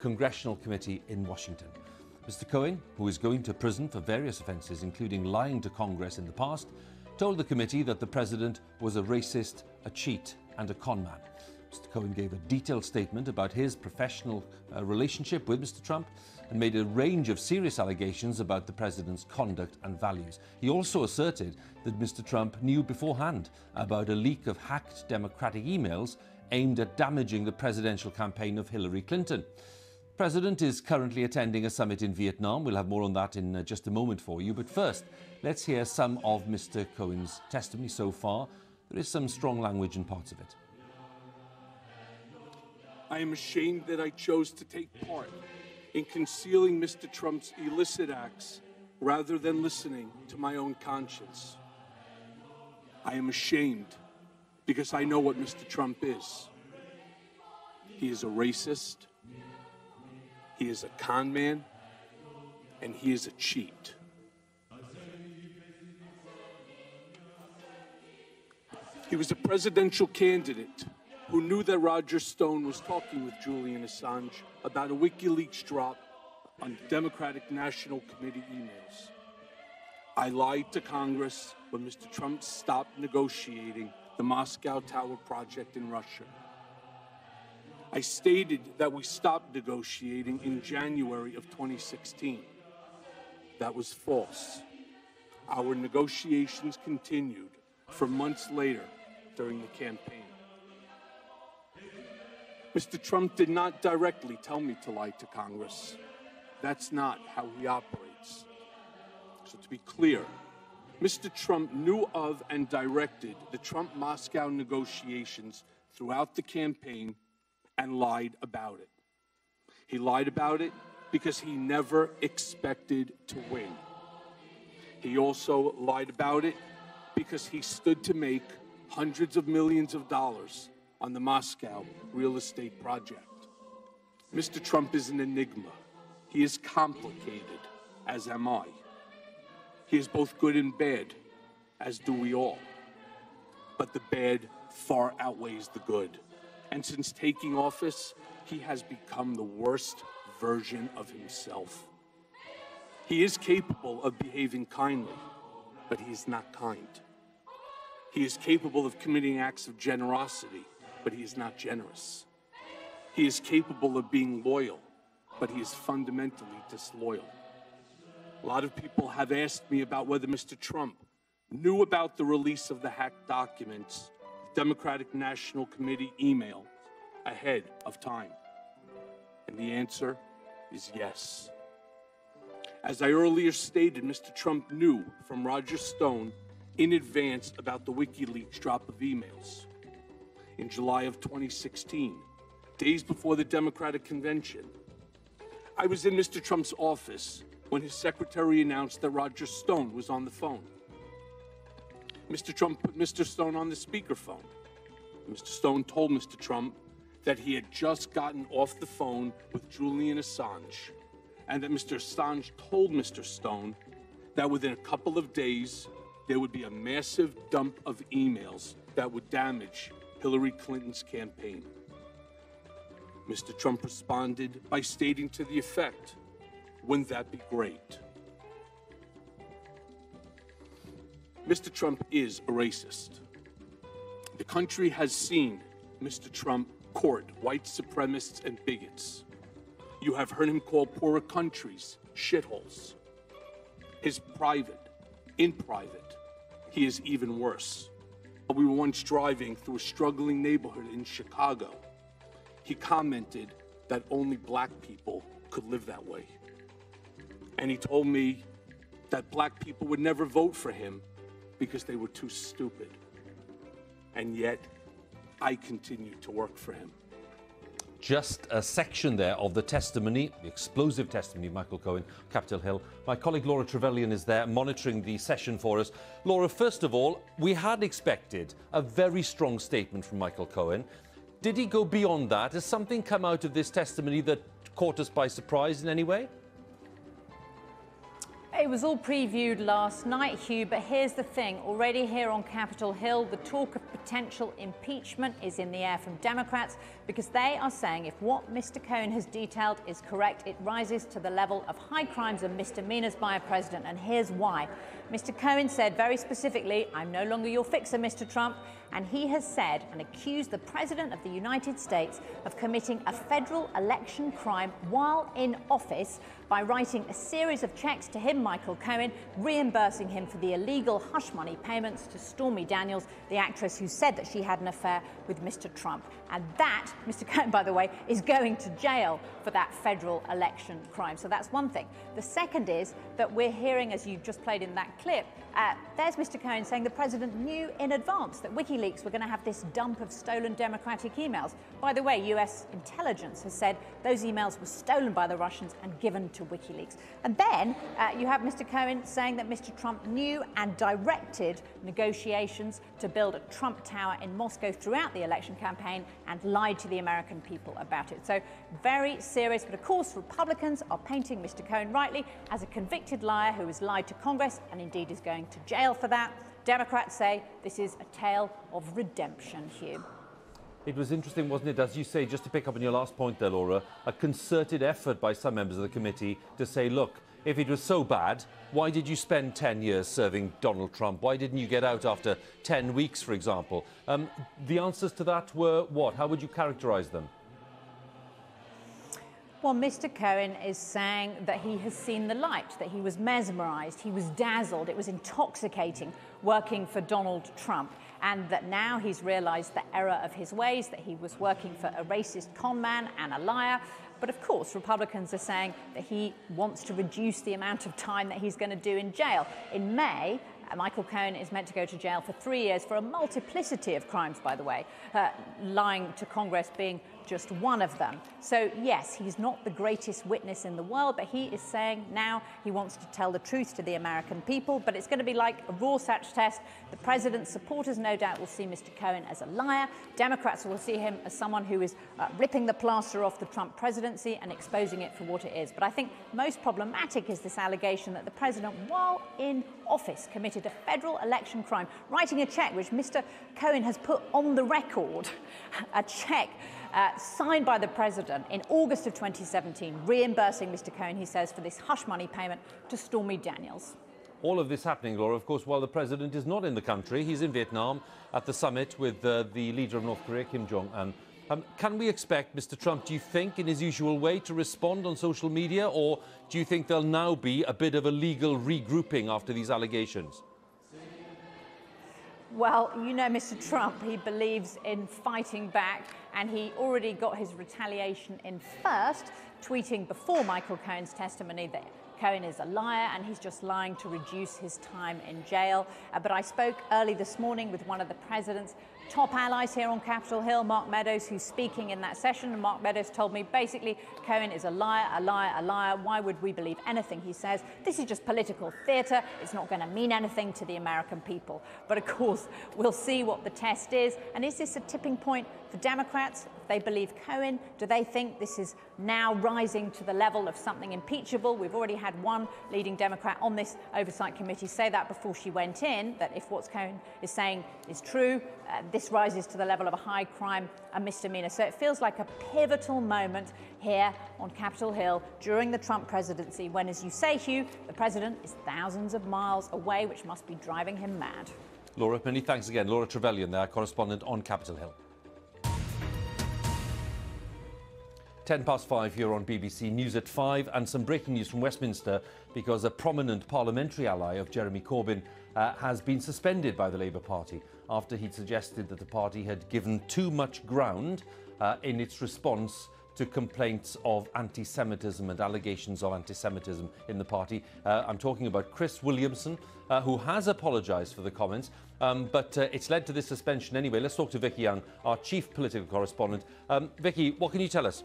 Congressional Committee in Washington. Mr. Cohen, who is going to prison for various offences, including lying to Congress in the past, told the committee that the president was a racist, a cheat and a con man. Mr. Cohen gave a detailed statement about his professional relationship with Mr. Trump and made a range of serious allegations about the president's conduct and values. He also asserted that Mr. Trump knew beforehand about a leak of hacked Democratic emails aimed at damaging the presidential campaign of Hillary Clinton. The president is currently attending a summit in Vietnam. We'll have more on that in just a moment for you. But first, let's hear some of Mr. Cohen's testimony so far. There is some strong language in parts of it. I am ashamed that I chose to take part in concealing Mr. Trump's illicit acts rather than listening to my own conscience. I am ashamed because I know what Mr. Trump is. He is a racist, he is a con man, and he is a cheat. He was a presidential candidate who knew that Roger Stone was talking with Julian Assange about a WikiLeaks drop on Democratic National Committee emails. I lied to Congress when Mr. Trump stopped negotiating the Moscow Tower project in Russia. I stated that we stopped negotiating in January of 2016. That was false. Our negotiations continued for months later during the campaign. Mr. Trump did not directly tell me to lie to Congress. That's not how he operates. So to be clear, Mr. Trump knew of and directed the Trump-Moscow negotiations throughout the campaign and lied about it. He lied about it because he never expected to win. He also lied about it because he stood to make hundreds of millions of dollars on the Moscow real estate project. Mr. Trump is an enigma. He is complicated, as am I. He is both good and bad, as do we all. But the bad far outweighs the good. And since taking office, he has become the worst version of himself. He is capable of behaving kindly, but he is not kind. He is capable of committing acts of generosity, but he is not generous. He is capable of being loyal, but he is fundamentally disloyal. A lot of people have asked me about whether Mr. Trump knew about the release of the hacked documents, the Democratic National Committee email, ahead of time. And the answer is yes. As I earlier stated, Mr. Trump knew from Roger Stone in advance about the WikiLeaks drop of emails. In July of 2016, days before the Democratic convention, I was in Mr. Trump's office when his secretary announced that Roger Stone was on the phone. Mr. Trump put Mr. Stone on the speakerphone. Mr. Stone told Mr. Trump that he had just gotten off the phone with Julian Assange, and that Mr. Assange told Mr. Stone that within a couple of days, there would be a massive dump of emails that would damage Hillary Clinton's campaign. Mr. Trump responded by stating to the effect, "Wouldn't that be great?" Mr. Trump is a racist. The country has seen Mr. Trump court white supremacists and bigots. You have heard him call poorer countries shitholes. In private, he is even worse. We were once driving through a struggling neighborhood in Chicago. He commented that only black people could live that way. And he told me that black people would never vote for him because they were too stupid. And yet, I continued to work for him. Just a section there of the testimony, the explosive testimony of Michael Cohen, Capitol Hill. My colleague Laura Trevelyan is there monitoring the session for us. Laura, first of all, we had expected a very strong statement from Michael Cohen. Did he go beyond that? Has something come out of this testimony that caught us by surprise in any way? It was all previewed last night, Hugh, but here's the thing. Already here on Capitol Hill, the talk of potential impeachment is in the air from Democrats because they are saying if what Mr. Cohen has detailed is correct, it rises to the level of high crimes and misdemeanors by a president. And here's why. Mr. Cohen said very specifically, "I'm no longer your fixer, Mr. Trump." And he has said and accused the President of the United States of committing a federal election crime while in office by writing a series of checks to him, Michael Cohen, reimbursing him for the illegal hush money payments to Stormy Daniels, the actress who said that she had an affair with Mr. Trump. And that, Mr. Cohen, by the way, is going to jail for that federal election crime. So that's one thing. The second is that we're hearing, as you just played in that clip, there's Mr. Cohen saying the president knew in advance that WikiLeaks were going to have this dump of stolen Democratic emails. By the way, US intelligence has said those emails were stolen by the Russians and given to WikiLeaks. And then you have Mr. Cohen saying that Mr. Trump knew and directed negotiations to build a Trump Tower in Moscow throughout the election campaign and lied to the American people about it. So very serious. But of course, Republicans are painting Mr. Cohen rightly as a convicted liar who has lied to Congress and indeed is going to jail for that. Democrats say this is a tale of redemption, Hugh. It was interesting, wasn't it, as you say, just to pick up on your last point there, Laura, a concerted effort by some members of the committee to say, look, if it was so bad, why did you spend 10 years serving Donald Trump? Why didn't you get out after 10 weeks, for example? The answers to that were what? How would you characterise them? Well, Mr. Cohen is saying that he has seen the light, that he was mesmerised, he was dazzled, it was intoxicating working for Donald Trump, and that now he's realised the error of his ways, that he was working for a racist con man and a liar. But of course, Republicans are saying that he wants to reduce the amount of time that he's going to do in jail. In May, Michael Cohen is meant to go to jail for 3 years for a multiplicity of crimes, by the way, lying to Congress being just one of them. So yes, he's not the greatest witness in the world, but he is saying now he wants to tell the truth to the American people. But it's going to be like a Rorschach test. The president's supporters no doubt will see Mr. Cohen as a liar. Democrats will see him as someone who is ripping the plaster off the Trump presidency and exposing it for what it is. But I think most problematic is this allegation that the president, while in office, committed a federal election crime, writing a check which Mr. Cohen has put on the record, a check signed by the president in August of 2017, reimbursing Mr. Cohen, he says, for this hush money payment to Stormy Daniels. All of this happening, Laura, of course, while the president is not in the country. He's in Vietnam at the summit with the leader of North Korea, Kim Jong-un. Can we expect Mr. Trump, do you think, in his usual way, to respond on social media, or do you think there'll now be a bit of a legal regrouping after these allegations? Well, you know Mr. Trump, he believes in fighting back, and he already got his retaliation in first, tweeting before Michael Cohen's testimony that Cohen is a liar and he's just lying to reduce his time in jail. But I spoke early this morning with one of the president's top allies here on Capitol Hill, Mark Meadows, who's speaking in that session. And Mark Meadows told me basically Cohen is a liar, a liar, a liar. Why would we believe anything he says? This is just political theatre. It's not going to mean anything to the American people. But of course, we'll see what the test is. And is this a tipping point for Democrats? If they believe Cohen, do they think this is now rising to the level of something impeachable? We've already had one leading Democrat on this oversight committee say that before she went in, that if what Cohen is saying is true, this rises to the level of a high crime, a misdemeanor. So it feels like a pivotal moment here on Capitol Hill during the Trump presidency when, as you say, Hugh, the president is thousands of miles away, which must be driving him mad. Laura, many thanks again. Laura Trevelyan there, correspondent on Capitol Hill. 5:10 here on BBC News at 5, and some breaking news from Westminster because a prominent parliamentary ally of Jeremy Corbyn has been suspended by the Labour Party after he'd suggested that the party had given too much ground in its response to complaints of anti-Semitism and allegations of anti-Semitism in the party. I'm talking about Chris Williamson, who has apologised for the comments, but it's led to this suspension anyway. Let's talk to Vicky Young, our chief political correspondent. Vicky, what can you tell us?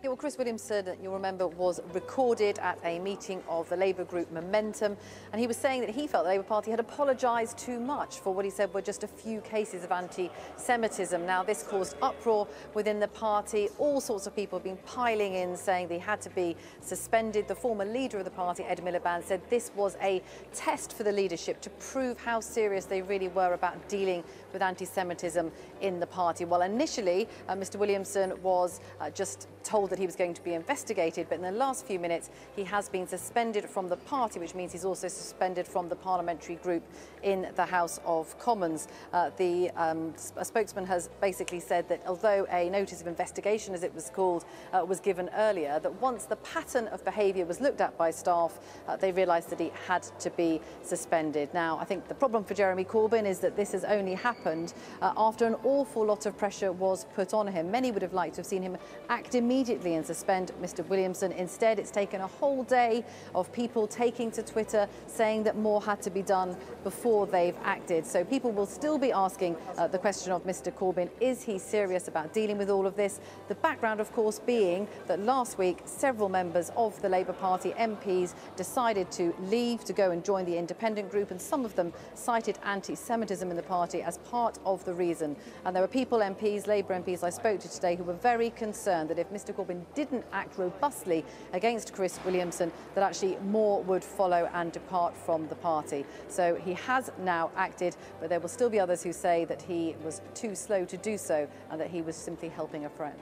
Yeah, well, Chris Williamson, you'll remember, was recorded at a meeting of the Labour group Momentum, and he was saying that he felt the Labour Party had apologised too much for what he said were just a few cases of anti-Semitism. Now, this caused uproar within the party. All sorts of people have been piling in, saying they had to be suspended. The former leader of the party, Ed Miliband, said this was a test for the leadership to prove how serious they really were about dealing with anti-Semitism in the party. Well, initially, Mr. Williamson was just told that he was going to be investigated, but in the last few minutes he has been suspended from the party, which means he's also suspended from the parliamentary group in the House of Commons. A spokesman has basically said that although a notice of investigation, as it was called, was given earlier, that once the pattern of behaviour was looked at by staff, they realised that he had to be suspended. Now, I think the problem for Jeremy Corbyn is that this has only happened after an awful lot of pressure was put on him. Many would have liked to have seen him act immediately and suspend Mr. Williamson. Instead, it's taken a whole day of people taking to Twitter saying that more had to be done before they've acted. So people will still be asking the question of Mr. Corbyn, is he serious about dealing with all of this? The background, of course, being that last week several members of the Labour Party MPs decided to leave to go and join the independent group, and some of them cited anti-Semitism in the party as part of the reason. And there were people, MPs, Labour MPs I spoke to today, who were very concerned that if Mr. Corbyn didn't act robustly against Chris Williamson, that actually more would follow and depart from the party. So he has now acted, but there will still be others who say that he was too slow to do so and that he was simply helping a friend.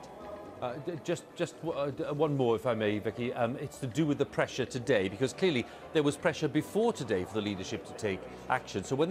Just one more, if I may, Vicky. It's to do with the pressure today, because clearly there was pressure before today for the leadership to take action. So when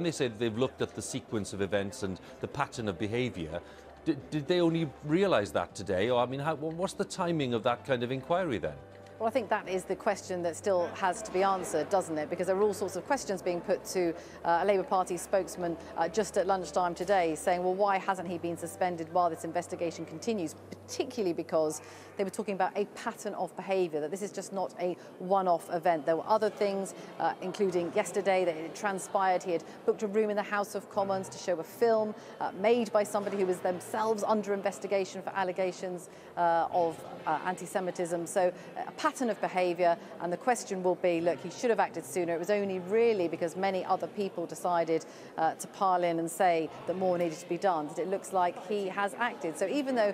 they say that they've looked at the sequence of events and the pattern of behaviour, did they only realise that today? Or I mean, what's the timing of that kind of inquiry then? Well, I think that is the question that still has to be answered, doesn't it? Because there are all sorts of questions being put to a Labour Party spokesman just at lunchtime today, saying, well, why hasn't he been suspended while this investigation continues? Particularly because they were talking about a pattern of behaviour, that this is just not a one-off event. There were other things, including yesterday, that it transpired he had booked a room in the House of Commons to show a film made by somebody who was themselves under investigation for allegations of anti-Semitism. So a pattern of behaviour, and the question will be, look, he should have acted sooner. It was only really because many other people decided to pile in and say that more needed to be done that it looks like he has acted. So even though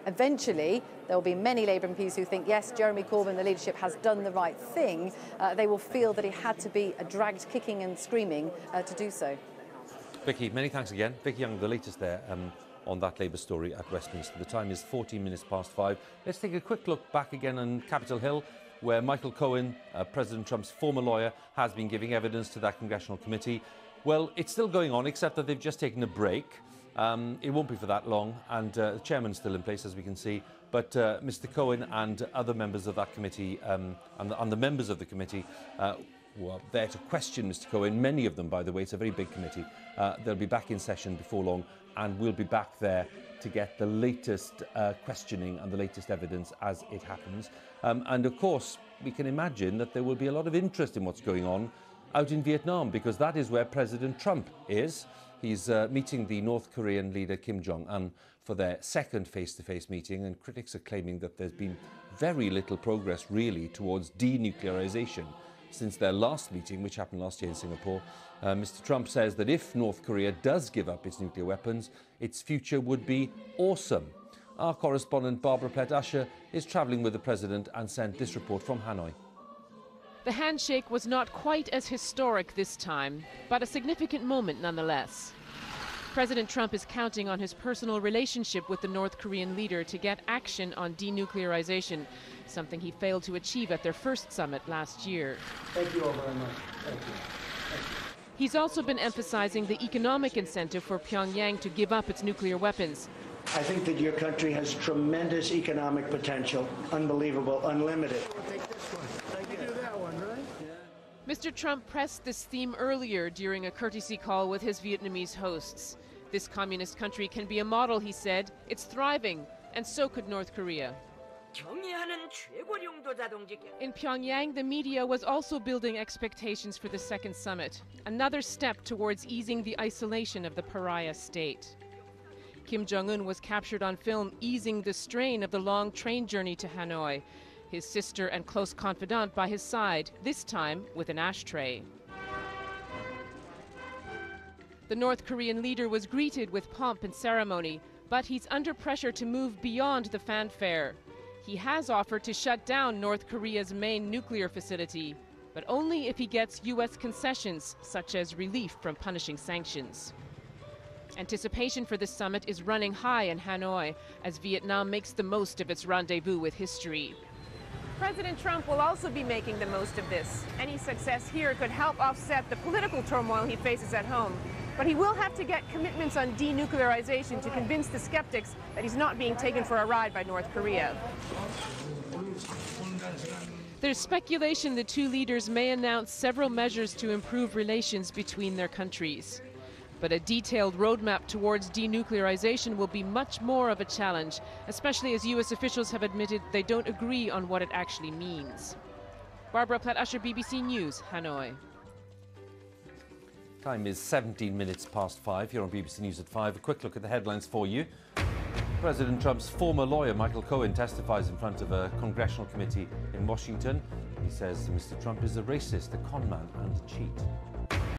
eventually there will be many Labour MPs who think, yes, Jeremy Corbyn, the leadership, has done the right thing, they will feel that he had to be dragged kicking and screaming to do so. Vicky, many thanks again. Vicky Young, the latest there on that Labour story at Westminster. The time is 14 minutes past 5. Let's take a quick look back again on Capitol Hill, where Michael Cohen, President Trump's former lawyer, has been giving evidence to that congressional committee. Well, it's still going on, except that they've just taken a break. It won't be for that long, and the chairman's still in place, as we can see. But Mr. Cohen and other members of that committee, and the members of the committee, were there to question Mr. Cohen. Many of them, by the way, it's a very big committee. They'll be back in session before long, and we'll be back there to get the latest questioning and the latest evidence as it happens. And of course, we can imagine that there will be a lot of interest in what's going on out in Vietnam, because that is where President Trump is. He's meeting the North Korean leader Kim Jong-un for their second face-to-face meeting, and critics are claiming that there's been very little progress really towards denuclearization since their last meeting, which happened last year in Singapore. Mr. Trump says that if North Korea does give up its nuclear weapons, its future would be awesome. Our correspondent Barbara Plett-Usher is travelling with the president and sent this report from Hanoi. The handshake was not quite as historic this time, but a significant moment nonetheless. President Trump is counting on his personal relationship with the North Korean leader to get action on denuclearization, something he failed to achieve at their first summit last year. Thank you all very much. Thank you. He's also been emphasizing the economic incentive for Pyongyang to give up its nuclear weapons. I think that your country has tremendous economic potential, unbelievable, unlimited. Mr. Trump pressed this theme earlier during a courtesy call with his Vietnamese hosts. This communist country can be a model, he said. It's thriving, and so could North Korea. In Pyongyang, the media was also building expectations for the second summit, another step towards easing the isolation of the pariah state. Kim Jong-un was captured on film easing the strain of the long train journey to Hanoi. His sister and close confidant by his side, this time with an ashtray. The North Korean leader was greeted with pomp and ceremony, but he's under pressure to move beyond the fanfare. He has offered to shut down North Korea's main nuclear facility, but only if he gets U.S. concessions, such as relief from punishing sanctions. Anticipation for this summit is running high in Hanoi, as Vietnam makes the most of its rendezvous with history. President Trump will also be making the most of this. Any success here could help offset the political turmoil he faces at home. But he will have to get commitments on denuclearization to convince the skeptics that he's not being taken for a ride by North Korea. There's speculation the two leaders may announce several measures to improve relations between their countries. But a detailed roadmap towards denuclearization will be much more of a challenge, especially as U.S. officials have admitted they don't agree on what it actually means. Barbara Platt-Usher, BBC News, Hanoi. Time is 17 minutes past 5 here on BBC News at 5. A quick look at the headlines for you. President Trump's former lawyer, Michael Cohen, testifies in front of a congressional committee in Washington. He says Mr. Trump is a racist, a con man and a cheat.